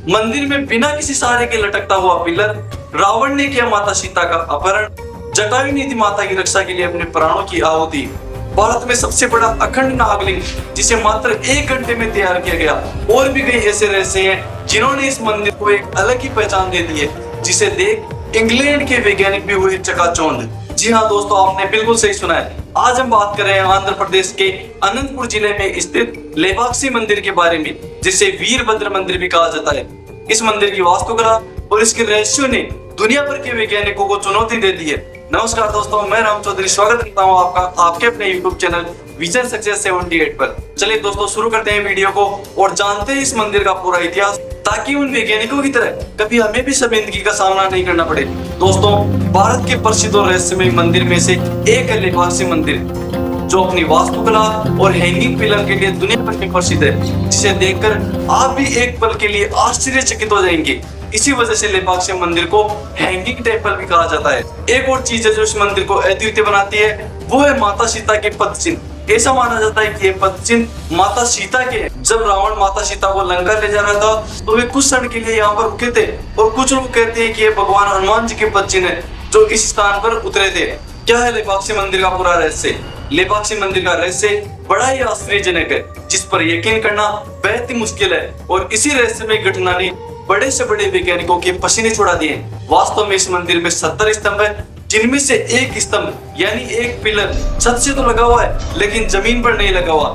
मंदिर में बिना किसी सहारे के लटकता हुआ पिलर, रावण ने किया माता सीता का अपहरण, जटायु ने दी माता की रक्षा के लिए अपने प्राणों की आहुति। भारत में सबसे बड़ा अखंड नागलिंग जिसे मात्र 1 घंटे में तैयार किया गया। और भी कई ऐसे रहस्य हैं जिन्होंने इस मंदिर को एक अलग ही पहचान दे दी है, जिसे देख इंग्लैंड के वैज्ञानिक भी हुए चकाचौंध। जी हाँ दोस्तों, आपने बिल्कुल सही सुना है। आज हम बात कर रहे हैं आंध्र प्रदेश के अनंतपुर जिले में स्थित लेपाक्षी मंदिर के बारे में, जिसे वीरभद्र मंदिर भी कहा जाता है। इस मंदिर की वास्तुकला और इसके रहस्यों ने दुनिया भर के वैज्ञानिकों को चुनौती दे दी है। नमस्कार दोस्तों, मैं राम चौधरी स्वागत करता हूँ आपका आपके अपने YouTube चैनल विजन सक्सेस 78 पर। चलिए दोस्तों, शुरू करते हैं वीडियो को और जानते हैं इस मंदिर का पूरा इतिहास, ताकि उन वैज्ञानिकों की तरह कभी हमें भी शर्मिंदगी का सामना नहीं करना पड़े। दोस्तों, भारत के प्रसिद्ध और रहस्यमय मंदिर में से एक है लेपाक्षी मंदिर, जो अपनी वास्तुकला और हैंगिंग पिलर के लिए दुनिया भर में प्रसिद्ध है, जिसे देखकर आप भी एक पल के लिए आश्चर्यचकित हो जाएंगे। इसी वजह से लेपाक्षी मंदिर को हैंगिंग टेम्पल भी कहा जाता है। एक और चीज है जो इस मंदिर को अद्वितीय बनाती है, वो है माता सीता के पद चिन्ह। ऐसा माना जाता है कि ये पद चिन्ह माता सीता के हैं। जब रावण माता सीता को लंका ले जा रहा था तो वे कुछ क्षण के लिए यहाँ पर रुके थे, और कुछ लोग कहते हैं कि ये भगवान हनुमान जी के पद चिन्ह है जो इस स्थान पर उतरे थे। क्या है लेपाक्षी मंदिर का पूरा रहस्य? लेपाक्षी मंदिर का रहस्य बड़ा ही आश्चर्यजनक है, जिस पर यकीन करना बेहद ही मुश्किल है, और इसी रहस्यमय घटना ने बड़े से बड़े वैज्ञानिकों के पसीने छुड़ा दिए। वास्तव में इस मंदिर में 70 स्तंभ है, जिनमें से एक स्तंभ यानी एक पिलर छत से तो लगा हुआ है, लेकिन जमीन पर नहीं लगा हुआ,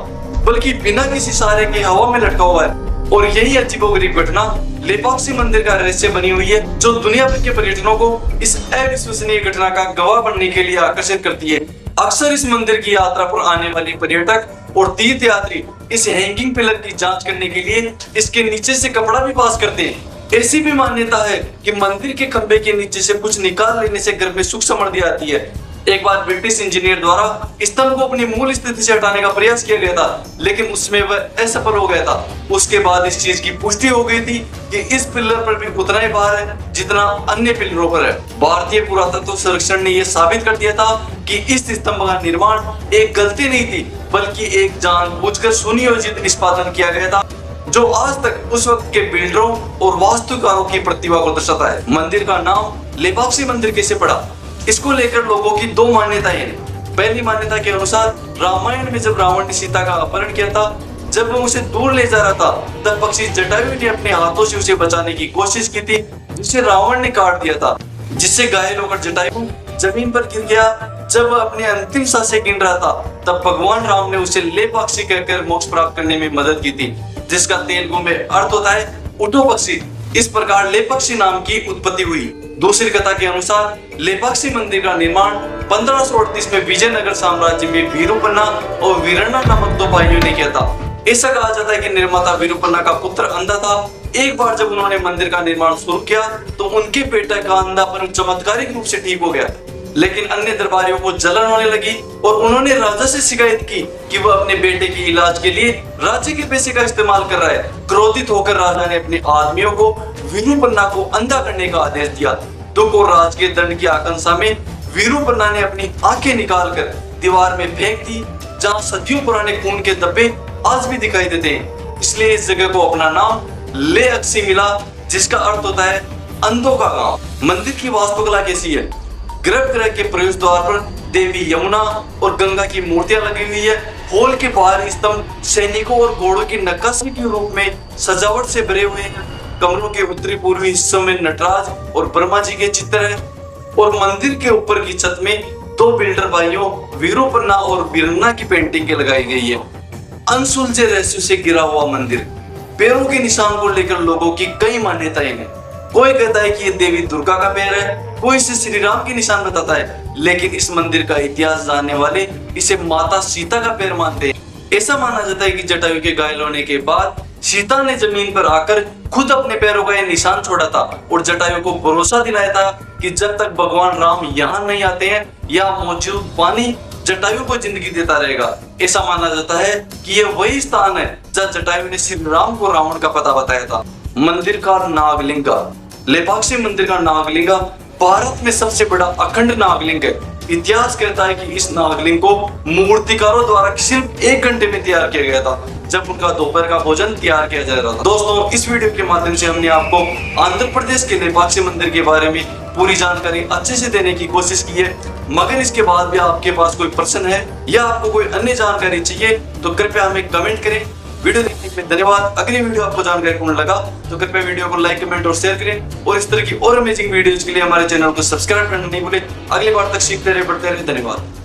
बल्कि बिना किसी सहारे के हवा में लटका हुआ है। और यही अजीबोगरीब घटना लेपाक्षी मंदिर का रहस्य बनी हुई है, जो दुनिया भर के पर्यटकों को इस अविश्वसनीय घटना का गवाह बनने के लिए आकर्षित करती है। अक्सर इस मंदिर की यात्रा पर आने वाले पर्यटक और तीर्थ यात्री इस हैंगिंग पिलर की जांच करने के लिए इसके नीचे से कपड़ा भी पास करते हैं। ऐसी भी मान्यता है कि मंदिर के खंबे के नीचे से कुछ निकाल लेने से घर में सुख समृद्धि आती है। एक बार ब्रिटिश इंजीनियर द्वारा स्तंभ को अपनी मूल स्थिति से हटाने का प्रयास किया गया था, लेकिन उसमें वह असफल हो गया था। उसके बाद इस चीज की पुष्टि हो गई थी कि इस पिलर पर भी उतना ही भार है जितना अन्य पिलरों पर है। भारतीय पुरातत्व सर्वेक्षण ने यह साबित कर दिया था कि इस स्तंभ का निर्माण एक गलती नहीं थी, बल्कि एक जानबूझकर सुनियोजित निष्पादन किया गया था, जो आज तक उस वक्त के बिल्डरों और वास्तुकारों की प्रतिभा को दर्शाता है। मंदिर का नाम लेपाक्षी मंदिर कैसे पड़ा? इसको लेकर लोगों की 2 मान्यताएं हैं। पहली मान्यता के अनुसार रामायण में जब रावण ने सीता का अपहरण किया था, जब वो उसे दूर ले जा रहा था, तब पक्षी जटायु ने अपने हाथों से उसे बचाने की कोशिश की थी, जिसे रावण ने काट दिया था, जिससे घायल होकर जटायु जमीन पर गिर गया। जब वह अपने अंतिम सांसें गिन रहा था, तब भगवान राम ने उसे लेपाक्षी कहकर मोक्ष प्राप्त करने में मदद की थी, जिसका तेलुगु में अर्थ होता है उठो पक्षी। इस प्रकार लेपाक्षी नाम की उत्पत्ति हुई। दूसरी कथा के अनुसार लेपाक्षी मंदिर का निर्माण 1538 में विजयनगर साम्राज्य में वीरूपन्ना और वीरण्णा नामक 2 भाइयों ने किया था। ऐसा कहा जाता है कि निर्माता वीरूपन्ना का पुत्र अंधा था। एक बार जब उन्होंने मंदिर का निर्माण शुरू किया तो उनके बेटे का अंधापन चमत्कारिक रूप से ठीक हो गया, लेकिन अन्य दरबारियों को जलन होने लगी और उन्होंने राजा से शिकायत की कि वह अपने बेटे के इलाज के लिए राज्य के पैसे का इस्तेमाल कर रहा है। क्रोधित होकर राजा ने अपने आदमियों को वीरूपन्ना को अंधा करने का आदेश दिया। दुख और राज के दंड की आकांक्षा में वीरूपन्ना ने अपनी आंखें निकालकर दीवार में फेंक दी, जहां सदियों पुराने खून के धब्बे आज भी दिखाई देते हैं। इसलिए इस जगह को अपना नाम ले अक्षी मिला, जिसका अर्थ होता है अंधों का गांव। मंदिर की वास्तुकला कैसी है? गर्भगृह के प्रवेश द्वार पर देवी यमुना और गंगा की मूर्तियां लगी हुई है। हॉल के बाहर स्तंभ सैनिकों और घोड़ों की नक्काशी के रूप में सजावट से भरे हुए हैं। कमरों के उत्तरी पूर्वी हिस्सों में नटराज और ब्रह्मा जी के चित्र हैं, और मंदिर के ऊपर की छत में 2 बिल्डर भाइयों वीरूपन्ना और वीरन्ना की पेंटिंग के लगाई गई है। अनसुलझे रहस्यों से घिरा हुआ मंदिर। पैरों के निशान को लेकर लोगों की कई मान्यताएं हैं। कोई कहता है कि ये देवी दुर्गा का पैर है, कोई इसे श्री राम के निशान बताता है, लेकिन इस मंदिर का इतिहास जानने वाले इसे माता सीता का पैर मानते हैं। ऐसा माना जाता है कि जटायु के घायल होने के बाद सीता ने जमीन पर आकर खुद अपने पैरों का यह निशान छोड़ा था, और जटायु को भरोसा दिलाया था कि जब तक भगवान राम यहाँ नहीं आते हैं, यहाँ मौजूद पानी जटायु को जिंदगी देता रहेगा। ऐसा माना जाता है कि यह वही स्थान है जहाँ जटायु ने श्री राम को रावण का पता बताया था। मंदिर का नागलिंगा। लेपाक्षी मंदिर का नागलिंगा भारत में सबसे बड़ा अखंड नागलिंग है। इतिहास कहता है कि इस नागलिंग को मूर्तिकारों द्वारा सिर्फ 1 घंटे में तैयार किया गया था, जब उनका दोपहर का भोजन तैयार किया जा रहा था। दोस्तों, इस वीडियो के माध्यम से हमने आपको आंध्र प्रदेश के लेपाक्षी मंदिर के बारे में पूरी जानकारी अच्छे से देने की कोशिश की है। मगर इसके बाद भी आपके पास कोई प्रश्न है या आपको कोई अन्य जानकारी चाहिए तो कृपया हमें कमेंट करें। वीडियो देखने के लिए धन्यवाद। अगली वीडियो आपको जानकारीपूर्ण लगा तो कृपया वीडियो को लाइक, कमेंट और शेयर करें और इस तरह की और अमेजिंग वीडियोज के लिए हमारे चैनल को सब्सक्राइब करना नहीं भूलें। अगली बार तक सीखते रहे, बढ़ते रहे। धन्यवाद।